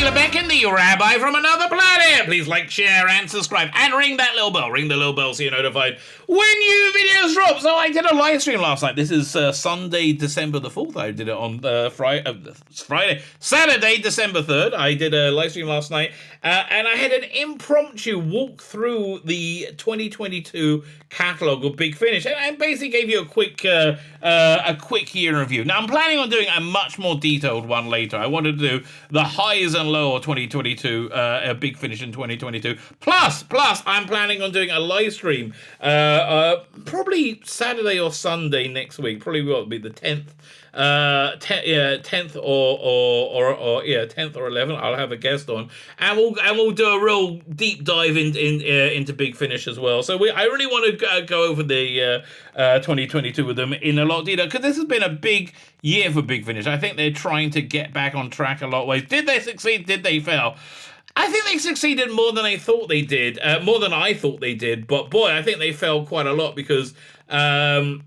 Lebetkin, the Rabbi from another planet. Please like, share, and subscribe, and ring that little bell. Ring the little bell so you're notified when new videos drop. So I did a live stream last night. This is Sunday, December the 4th. I did it on Saturday, December 3rd. I did a live stream last night, and I had an impromptu walk through the 2022 catalog of Big Finish, and basically gave you a quick year in review. Now I'm planning on doing a much more detailed one later. I wanted to do the highs and lows of 2022, Big Finish in 2022. Plus, I'm planning on doing a live stream, probably Saturday or Sunday next week. Probably will be the 10th. 10th or 10th or 11th. I'll have a guest on, and we'll do a real deep dive into Big Finish as well. So I really want to go over the 2022 with them in a lot of detail, because this has been a big year for Big Finish. I think they're trying to get back on track a lot of ways. Did they succeed? Did they fail? I think they succeeded more than they thought they did, more than I thought they did. But boy, I think they failed quite a lot, because for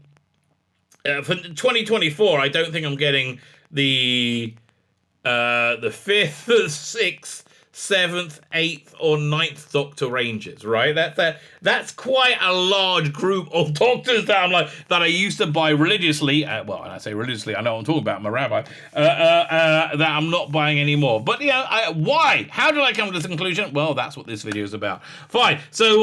2024, I don't think I'm getting the 5th, 6th, 7th, 8th, or 9th Doctor ranges, right? That's quite a large group of doctors that I used to buy religiously. Well, when I say religiously, I know what I'm talking about. I'm a rabbi. That I'm not buying anymore. But why? How did I come to this conclusion? Well, that's what this video is about. Fine. So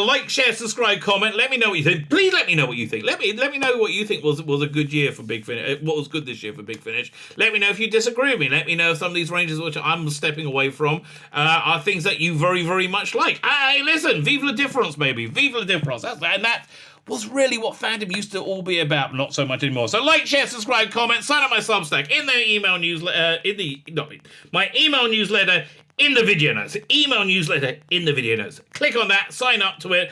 like, share, subscribe, comment. Let me know what you think. Please let me know what you think. Let me know what you think was a good year for Big Finish. What was good this year for Big Finish? Let me know if you disagree with me. Let me know if some of these ranges which I'm stepping away from are things that you very, very much like. Hey, listen, vive la difference, baby. Vive la difference. That was really what fandom used to all be about. Not so much anymore. So like, share, subscribe, comment, sign up my Substack in the email newsletter, my email newsletter in the video notes. Email newsletter in the video notes. Click on that, sign up to it.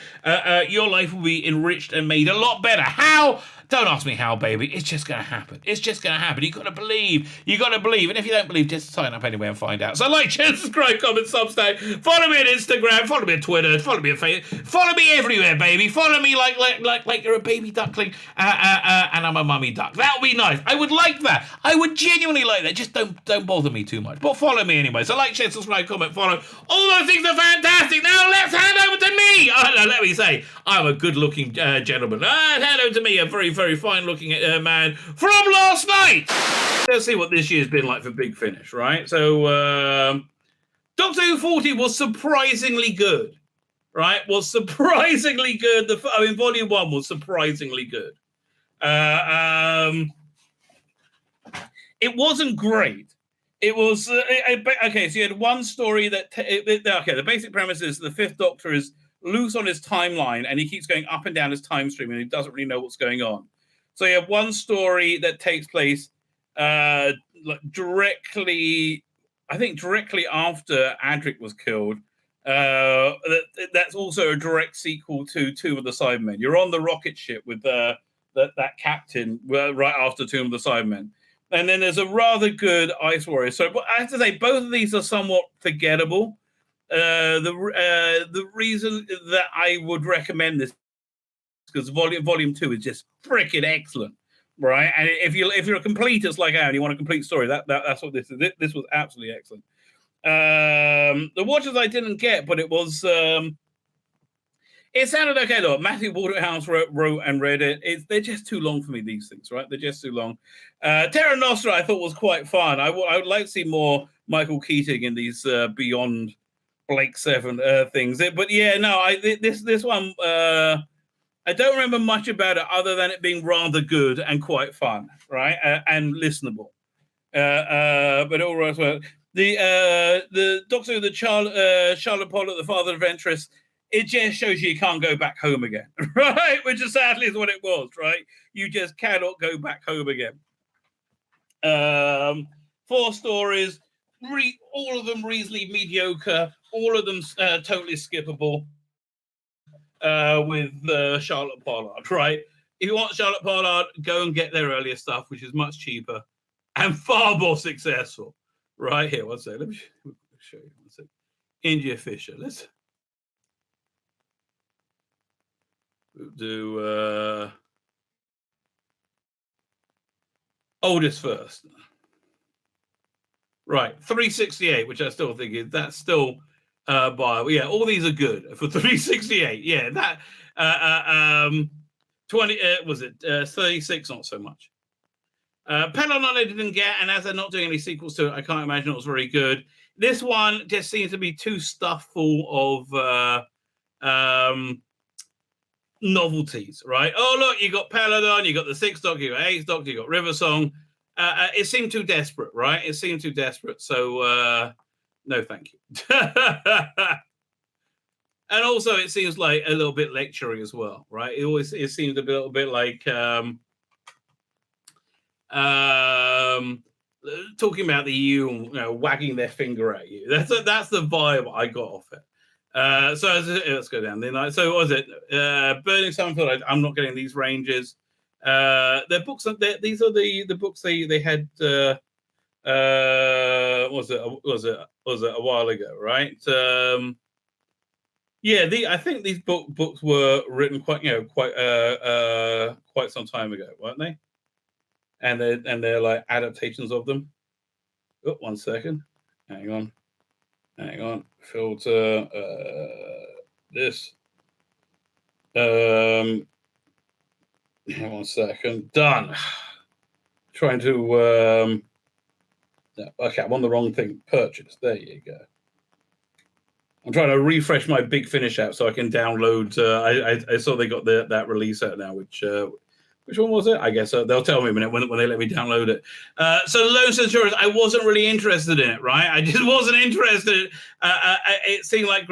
Your life will be enriched and made a lot better. How? Don't ask me how, baby. It's just going to happen. It's just going to happen. You got to believe. You got to believe. And if you don't believe, just sign up anyway and find out. So like, share, subscribe, comment, Substack. Follow me on Instagram. Follow me on Twitter. Follow me on Facebook. Follow me everywhere, baby. Follow me like you're a baby duckling and I'm a mummy duck. That would be nice. I would like that. I would genuinely like that. Just don't bother me too much. But follow me anyway. So like, share, subscribe, comment, follow. All those things are fantastic. Now let's hand over to me. Let me say, I'm a good-looking gentleman. Hand over to me, a very, very fine-looking man from last night. Let's see what this year's been like for Big Finish, right? So, Doctor Who 40 was surprisingly good, right? Was surprisingly good. Volume 1 was surprisingly good. It wasn't great. It was okay. So you had one story that the basic premise is the Fifth Doctor is loose on his timeline, and he keeps going up and down his time stream, and he doesn't really know what's going on. So you have one story that takes place directly after Adric was killed. That's also a direct sequel to Tomb of the Cybermen. You're on the rocket ship with that captain right after Tomb of the Cybermen. And then there's a rather good Ice Warrior. So I have to say, both of these are somewhat forgettable. The reason that I would recommend this is because volume 2 is just freaking excellent, right? And if you're a completist like I am, and you want a complete story, that's what this is. This was absolutely excellent. The Watchers I didn't get, but it was it sounded okay though. Matthew Waterhouse wrote and read it. They're just too long for me, these things, right? They're just too long. Terra Nostra I thought was quite fun. I would like to see more Michael Keating in these beyond Blake 7 things. But yeah, no, this one I don't remember much about it other than it being rather good and quite fun, right? And listenable. But all right, well, the Doctor, Charlotte Pollock, the father of Ventress, it just shows you can't go back home again, right? Which is sadly is what it was, right? You just cannot go back home again. 4 stories, all of them reasonably mediocre, all of them totally skippable. With Charlotte Pollard, right? If you want Charlotte Pollard, go and get their earlier stuff, which is much cheaper and far more successful. Right here, one second. Let me show you. One second. India Fisher. Let's do oldest first. Right, 368, which I still think that's still viable. Yeah, all these are good for 368. Yeah, that 20 was it 36? Not so much. Pelon I didn't get, and as they're not doing any sequels to it, I can't imagine it was very good. This one just seems to be too stuffed full of novelties, right? Oh, look, you got Peladon, you got the Sixth Doctor, you got Eighth Doctor, you got River Song. It seemed too desperate, right? It seemed too desperate. So, no, thank you. And also, it seems like a little bit lecturing as well, right? It seems a little bit like talking about the EU, you know, wagging their finger at you. That's the vibe I got off it. So let's go down. So what was it? Burning Summerfield. I'm not getting these ranges. Their books. These are the books they had. Was it a while ago, right? Yeah, I think these books were written quite some time ago, weren't they? And they're like adaptations of them. Oh, 1 second. Hang on. Filter this. 1 second. Done. Trying to okay, I'm on the wrong thing. Purchase. There you go. I'm trying to refresh my Big Finish app so I can download. I saw they got that release out now, which one was it? I guess they'll tell me a minute when they let me download it. So Lone Centurions, I wasn't really interested in it, right? I just wasn't interested. It seemed like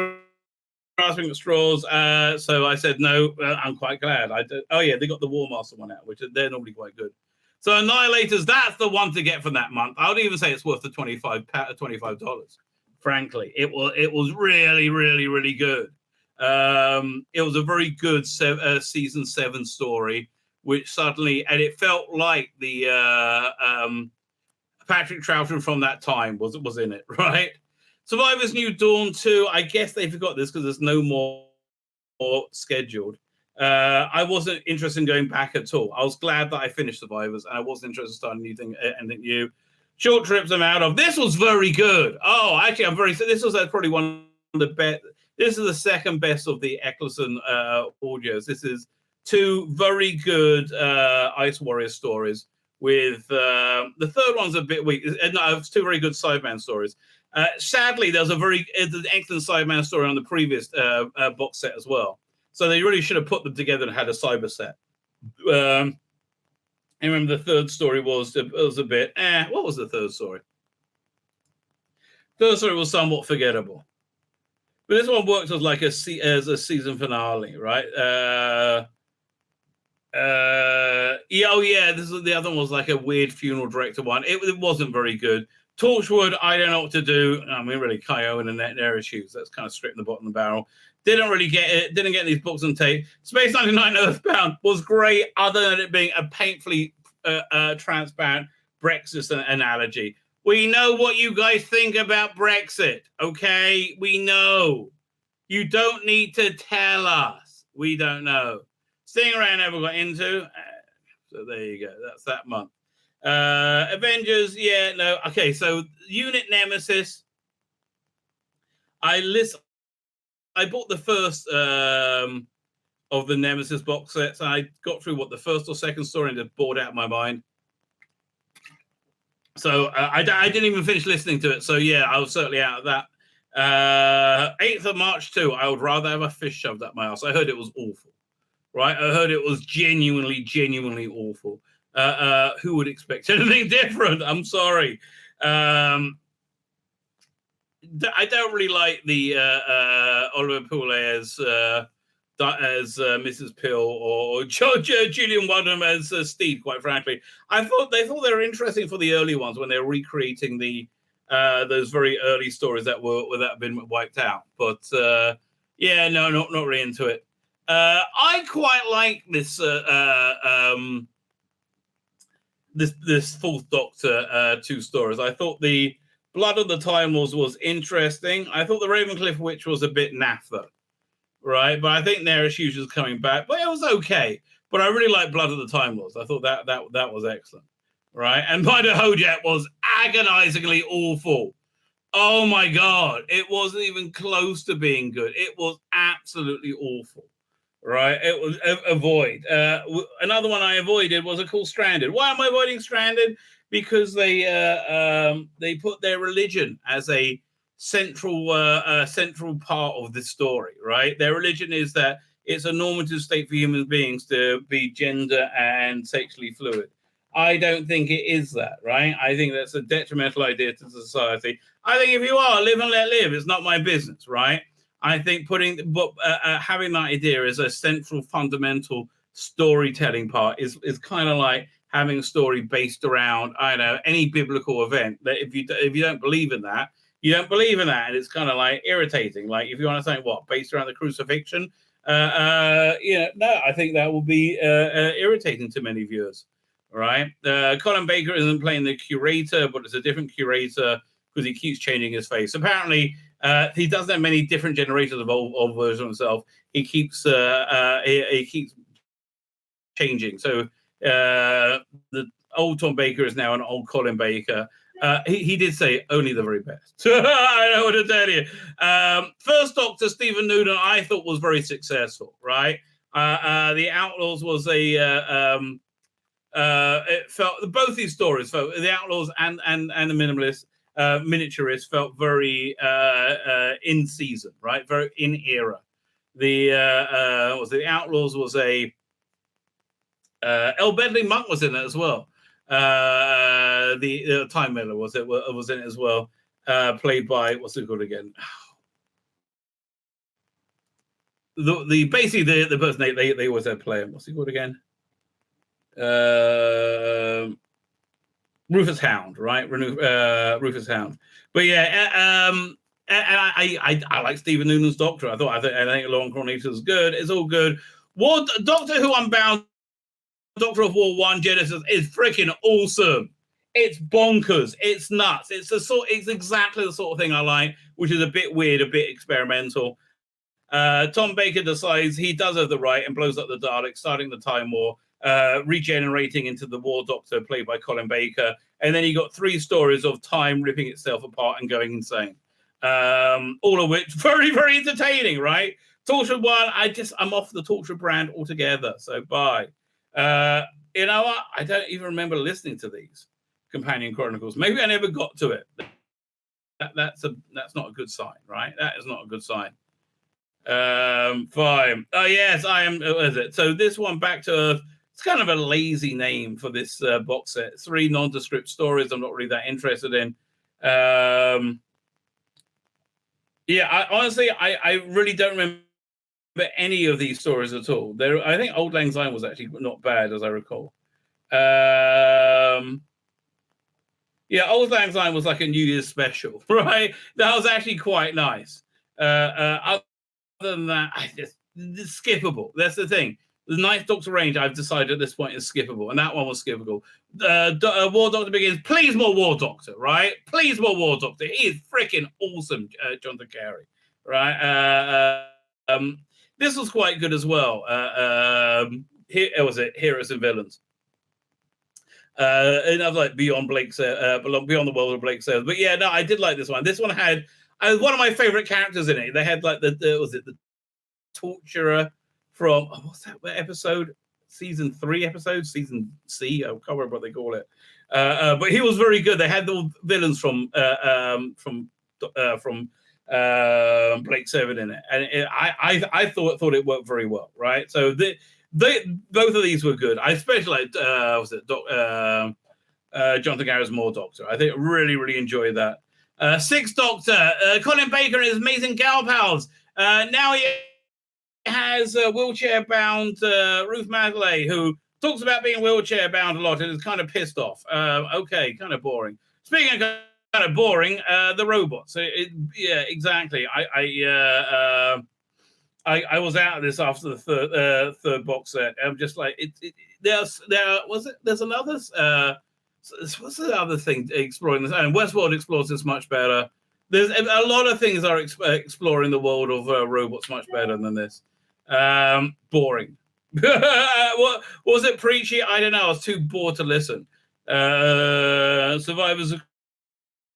grasping at straws. So I said, no, I'm quite glad. Oh, yeah, they got the War Master one out, which they're normally quite good. So Annihilators, that's the one to get from that month. I would even say it's worth the $25. Frankly, it was really, really, really good. It was a very good season 7 story, which suddenly, and it felt like the Patrick Troughton from that time was in it, right? Survivors New Dawn 2, I guess they forgot this because there's no more scheduled. I wasn't interested in going back at all. I was glad that I finished Survivors, and I wasn't interested in starting anything new. Short Trips I'm out of. This was very good. Oh, actually, this was probably one of the best. This is the second best of the Eccleston audios. This is 2 very good Ice Warrior stories. With the third one's a bit weak. No, it's 2 very good Sideman stories. Sadly, there's an excellent Sideman story on the previous box set as well. So they really should have put them together and had a cyber set. I remember the third story was a bit, what was the third story? Third story was somewhat forgettable. But this one worked as like as a season finale, right? This is the other one was like a weird funeral director one. It wasn't very good. Torchwood, I don't know what to do. I mean, really, Kyo and Annette their issues. That's kind of straight in the bottom of the barrel. Didn't really get it. Didn't get these books on tape. Space 99 Earthbound was great, other than it being a painfully transparent Brexit analogy. We know what you guys think about Brexit, okay? We know. You don't need to tell us. We don't know. Stingray I never got into. So there you go. That's that month. Avengers, yeah, no. Okay, so Unit Nemesis. I bought the first of the Nemesis box sets. I got through the first or second story and just bored out of my mind. So I didn't even finish listening to it. So yeah, I was certainly out of that. 8th of March too. I would rather have a fish shoved up my ass. I heard it was awful. Right? I heard it was genuinely awful. Who would expect anything different? I'm sorry. I don't really like the Oliver Poulet as Mrs. Pill or Julian Wadham as Steve, quite frankly. They thought they were interesting for the early ones when they were recreating those very early stories that have been wiped out. But yeah, no, not really into it. I quite like this this Fourth Doctor 2 stories. I thought the Blood of the Time Lords was interesting. I thought the Ravencliff Witch was a bit naff though, right? But I think Nereus Hughes is coming back, but it was okay. But I really like Blood of the Time Lords. I thought that was excellent, right? And Minder Hojat was agonizingly awful. Oh my God. It wasn't even close to being good. It was absolutely awful. Right. It was avoid. Another one I avoided was called Stranded. Why am I avoiding Stranded? Because they put their religion as a central part of the story. Right. Their religion is that it's a normative state for human beings to be gender and sexually fluid. I don't think it is that, right? I think that's a detrimental idea to society. I think if you are, live and let live. It's not my business, right? I think having that idea as a central, fundamental storytelling part is kind of like having a story based around, I don't know, any biblical event. That if you don't believe in that, you don't believe in that, and it's kind of like irritating. Like if you want to say based around the crucifixion, no, I think that will be irritating to many viewers. Right? Colin Baker isn't playing the curator, but it's a different curator because he keeps changing his face. Apparently, he doesn't have many different generations of old versions of himself. He keeps changing. So the old Tom Baker is now an old Colin Baker. He did say only the very best. I know what to tell you. First Doctor Stephen Newton, I thought was very successful. Right? The Outlaws was it felt both these stories felt the Outlaws and the miniaturists felt very in season, right? Very in era. The Outlaws was a El Bedley Monk was in it as well. The Time Miller was in it as well, played by what's it called again? Basically the person they always had playing. What's he called again? Rufus Hound, right? Rufus Hound. But yeah, and I like Stephen Noonan's Doctor. I think Lauren Cornelius is good. It's all good. Doctor Who Unbound, Doctor of War 1 Genesis is freaking awesome. It's bonkers. It's nuts. It's exactly the sort of thing I like, which is a bit weird, a bit experimental. Tom Baker decides he does have the right and blows up the Daleks, starting the Time War, regenerating into the War Doctor, played by Colin Baker. And then you got 3 stories of time ripping itself apart and going insane. All of which very, very entertaining, right? Torture 1, I'm off the Torture brand altogether. So bye. You know what? I don't even remember listening to these Companion Chronicles. Maybe I never got to it. That's not a good sign, right? That is not a good sign. Fine. Oh yes, I am. What is it? So this one, Back to Earth. It's kind of a lazy name for this box set. 3 nondescript stories I'm not really that interested in. Yeah, I really don't remember any of these stories at all. I think Old Lang Syne was actually not bad, as I recall. Yeah, Old Lang Syne was like a New Year's special, right? That was actually quite nice. Other than that, it's skippable. That's the thing. The Ninth Doctor range, I've decided at this point, is skippable, and that one was skippable. War Doctor Begins. Please more War Doctor, right? Please more War Doctor. He is freaking awesome, Jonathan Carey, right? This was quite good as well. Was it Heroes and Villains? And I was like Beyond the World of Blake Sayles. But yeah, no, I did like this one. This one had one of my favorite characters in it. They had like the torturer from what's that episode? Season 3 episode, season C. I can't remember what they call it. But he was very good. They had the villains from Blake Seven in it, and I thought it worked very well, right? So both of these were good. I especially liked Jonathan Garrett's More Doctor. I think really, really enjoyed that. Sixth Doctor, Colin Baker and his amazing gal pals. Now he has wheelchair-bound Ruth Madeley, who talks about being wheelchair-bound a lot and is kind of pissed off. Okay, kind of boring. Speaking of kind of boring, the robot. So yeah, exactly. I was out of this after the third box set. I'm just like there's another what's the other thing exploring this? And Westworld explores this much better. There's a lot of things are exploring the world of robots much better than this. Boring. What was it preachy? I don't know. I was too bored to listen. Survivors of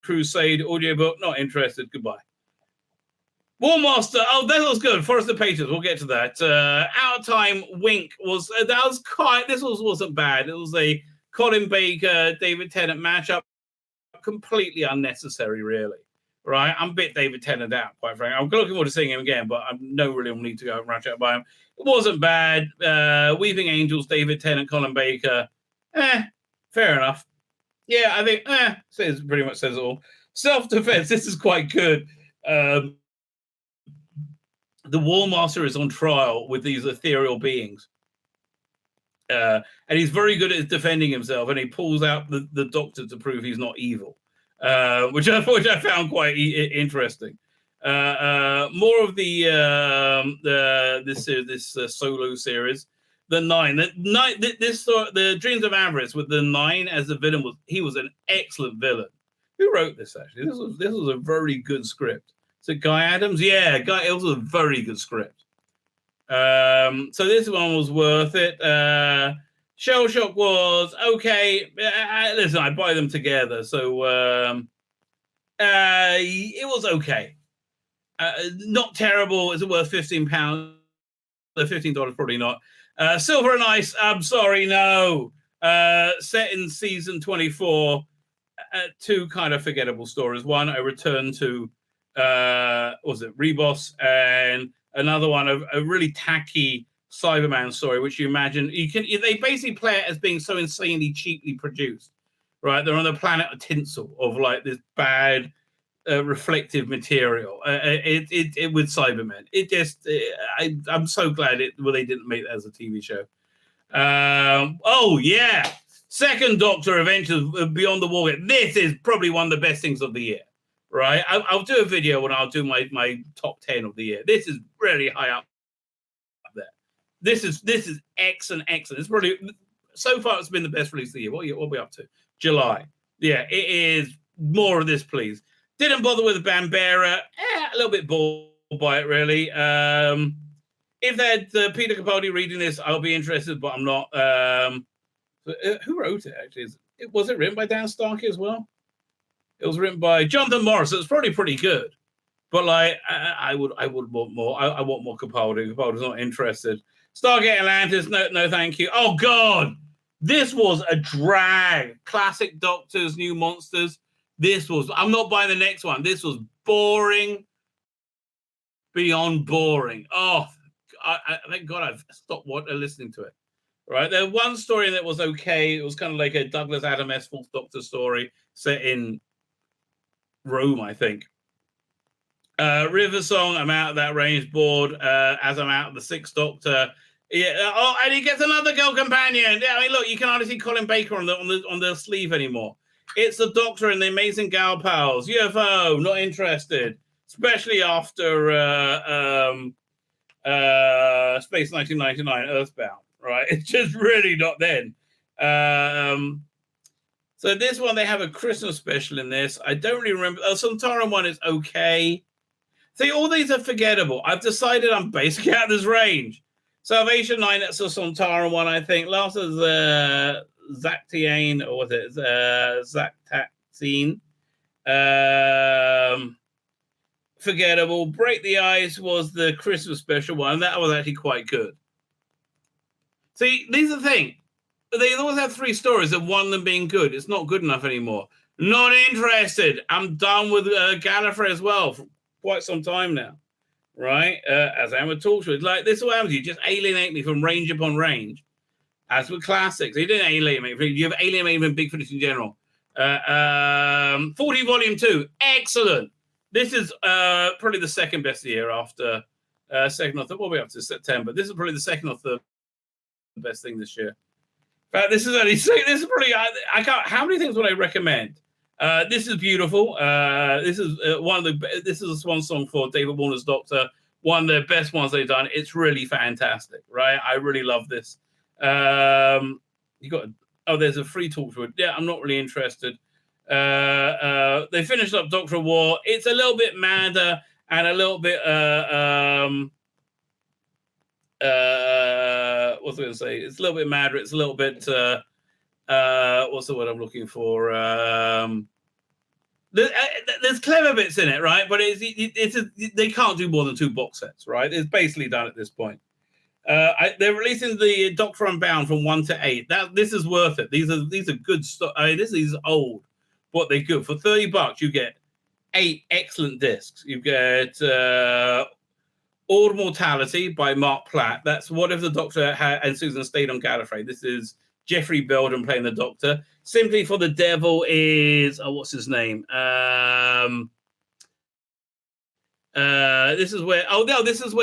Crusade audiobook, not interested. Goodbye. War Master, oh, that was good. Forest of Patriots, we'll get to that. Out of Time, Wink was this wasn't bad. It was a Colin Baker, David Tennant matchup, completely unnecessary, really. Right, I'm a bit David Tennant out, quite frankly. I'm looking forward to seeing him again, but I no really need to go and rush out by him. It wasn't bad. Weeping Angels, David Tennant, Colin Baker. Fair enough. Yeah, I think pretty much says it all. Self-defense, this is quite good. The War Master is on trial with these ethereal beings. And he's very good at defending himself, and he pulls out the doctor to prove he's not evil, which I found quite interesting. More of this solo series. The Nine, the Dreams of Avarice with the Nine as the villain was an excellent villain. Who wrote this actually? This was a very good script. Is it Guy Adams? Yeah, it was a very good script. So this one was worth it. Shell Shock was okay. Listen, I buy them together, so it was okay. Not terrible. Is it worth £15? $15 probably not. Silver and Ice, I'm sorry, no. Set in season 24, two kind of forgettable stories. One, a return to was it Rebos, and another one, a really tacky Cyberman story, which you imagine they basically play it as being so insanely cheaply produced, right? They're on the planet of tinsel, of like this bad reflective material. It with Cybermen. It just I'm so glad they didn't make that as a TV show. Oh yeah, Second Doctor Adventures Beyond the Wall. This is probably one of the best things of the year. Right, I'll do a video when I'll do my top 10 of the year. This is really high up there. This is excellent. It's probably so far it's been the best release of the year. What are we up to? July. Yeah, it is. More of this, please. Didn't bother with the Bambera. A little bit bored by it, really. If they had Peter Capaldi reading this, I'll be interested, but I'm not. Who wrote it? Actually, was it written by Dan Starkey as well? It was written by Jonathan Morris. It's probably pretty good, but like I would want more. I want more Capaldi. Capaldi's not interested. Stargate Atlantis. No, thank you. Oh God, this was a drag. Classic Doctors, New Monsters. This was. I'm not buying the next one. This was boring. Beyond boring. Oh, thank God I've stopped listening to it. Right, there was one story that was okay. It was kind of like a Douglas Adams Fourth Doctor story set in Rome, I think. River Song, I'm out of that range. Board, as I'm out of the Sixth Doctor. Yeah. Oh, and he gets another girl companion. Yeah, I mean, look, you can hardly see Colin Baker on the sleeve anymore. It's the Doctor and the Amazing Gal Pals. UFO, not interested, especially after Space 1999, Earthbound. Right, it's just really not then. So this one, they have a Christmas special in this. I don't really remember. The Sontaran one is okay. See, all these are forgettable. I've decided I'm basically out of this range. Salvation 9, that's a Sontaran one, I think. Last is Zactiane, or was it Zactaxine? Forgettable. Break the Ice was the Christmas special one. That was actually quite good. See, these are the thing. They always have three stories and one of them being good. It's not good enough anymore. Not interested. I'm done with Gallifrey as well for quite some time now. Right? As I am with Torchwood. Like, this is what happens. You just alienate me from range upon range. As with classics. You didn't alienate me. You have alienated me from Big Finish in general. 40 Volume 2. Excellent. This is probably the second best year after second or third. What are we up to? September. This is probably the second or third best thing this year. This is probably I can't. How many things would I recommend? This is beautiful. This is this is a swan song for David Warner's Doctor. One of the best ones they've done. It's really fantastic, right? I really love this. There's a free talk to it. Yeah, I'm not really interested. They finished up Doctor War. It's a little bit madder and a little bit what's I going to say? It's a little bit madder. It's a little bit what's the word I'm looking for? There's clever bits in it, right? But they can't do more than 2 box sets, right? It's basically done at this point. They're releasing the Doctor Unbound from 1 to 8. This is worth it. These are good stuff. This is old, but they're good. For $30, you get 8 excellent discs. You get All Mortality by Mark Platt. That's What If the Doctor and Susan stayed on Gallifrey. This is Jeffrey Belden playing the Doctor. Sympathy for the Devil is what's his name? This is where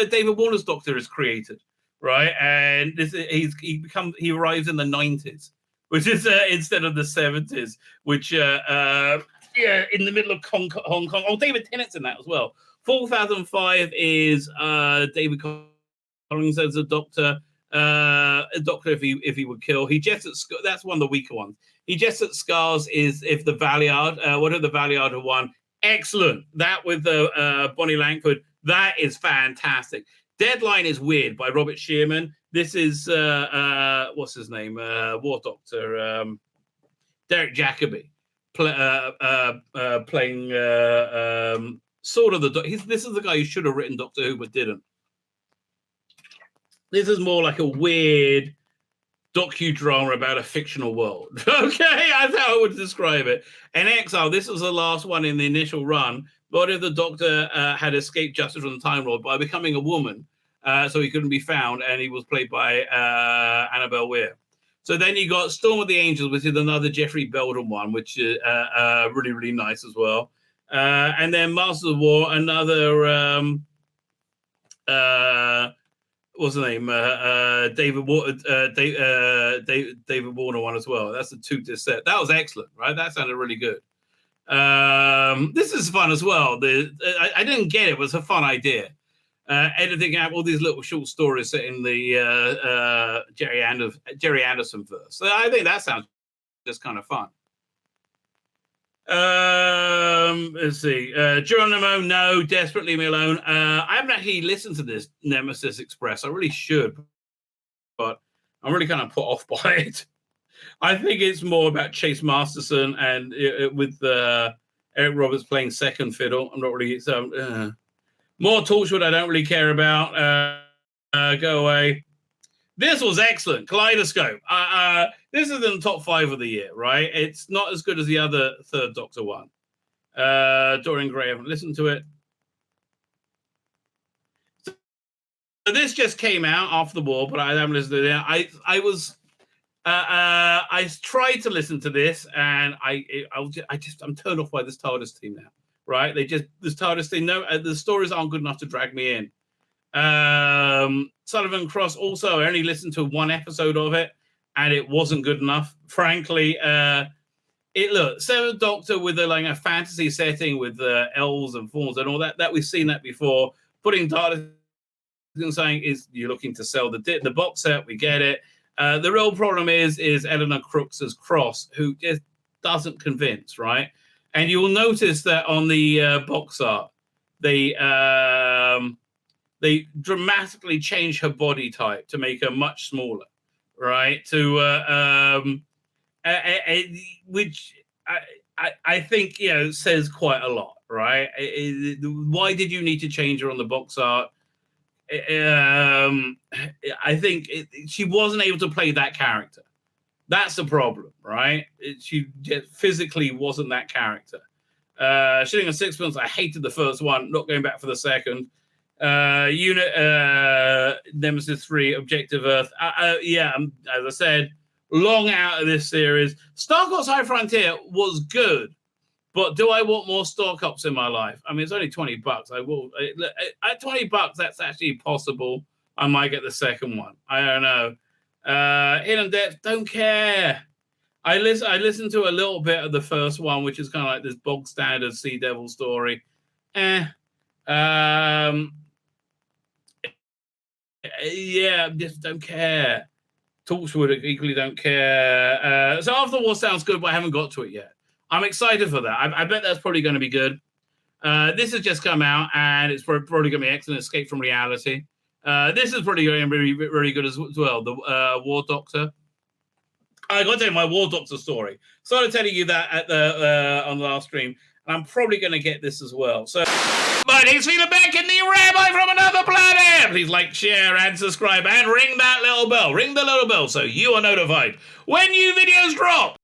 David Warner's Doctor is created, right? And he arrives in the 90s, which is instead of the 70s, which in the middle of Hong Kong. Oh, David Tennant's in that as well. 4005 is David Collins as a Doctor. A Doctor if he would kill. He jests at that's one of the weaker ones. He jests at Scars is if the Valiard. What if the Valiard have won? Excellent. That with Bonnie Langford. That is fantastic. Deadline is Weird by Robert Shearman. This is what's his name? War Doctor Derek Jacobi playing sort of this is the guy who should have written Doctor Who but didn't. This is more like a weird docudrama about a fictional world. Okay, that's how I would describe it. And Exile, this was the last one in the initial run. What if the Doctor had escaped justice from the Time Lord by becoming a woman, so he couldn't be found, and he was played by Annabelle Weir. So then you got Storm of the Angels, which is another Jeffrey Belden one, which is really, really nice as well. And then Masters of War, another... what's the name? David Warner one as well. That's a 2-disc set. That was excellent, right? That sounded really good. This is fun as well. I didn't get it. It was a fun idea. Editing out all these little short stories set in the Jerry Anderson verse. So I think that sounds just kind of fun. Let's see. Geronimo, no, Desperate, Leave Me Alone. I haven't actually listened to this Nemesis Express. I really should, but I'm really kind of put off by it. I think it's more about Chase Masterson and with Eric Roberts playing second fiddle. I'm not really more Torchwood. I don't really care about. Go away. This was excellent. Kaleidoscope. This is in the top 5 of the year, right? It's not as good as the other Third Doctor one. Dorian Gray, I haven't listened to it. So this just came out after the war, but I haven't listened to it. I tried to listen to this, and I'm turned off by this TARDIS team now, right? This TARDIS team. No, the stories aren't good enough to drag me in. Sullivan Cross also, I only listened to 1 episode of it, and it wasn't good enough. Frankly, Seventh Doctor with a fantasy setting with elves and fauns and all that we've seen that before. Putting TARDIS in saying is you're looking to sell the box set. We get it. The real problem is Eleanor Crooks as Cross, who just doesn't convince, right? And you will notice that on the box art, they dramatically change her body type to make her much smaller, right? Which I think says quite a lot, right? Why did you need to change her on the box art? I think she wasn't able to play that character. That's the problem, right? She just physically wasn't that character. Shilling and Sixpence, I hated the first one, not going back for the second. Unit Nemesis 3, Objective Earth. As I said, long out of this series. Star Cops High Frontier was good, but do I want more Star Cops in my life? I mean, it's only $20. I will at $20. That's actually possible. I might get the second one. I don't know. Hidden Depth, don't care. I listened to a little bit of the first one, which is kind of like this bog standard Sea Devil story. Just don't care. Torchwood equally don't care. So After the War sounds good, but I haven't got to it yet. I'm excited for that. I bet that's probably going to be good. This has just come out, and it's probably going to be excellent. Escape from Reality. This is probably going to be really good as well. The War Doctor. I got to tell you my War Doctor story. Started telling you that at the on the last stream, and I'm probably going to get this as well. So, my name's Tzvi Lebetkin, the Rabbi from another planet. Please like, share, and subscribe, and ring that little bell. Ring the little bell so you are notified when new videos drop.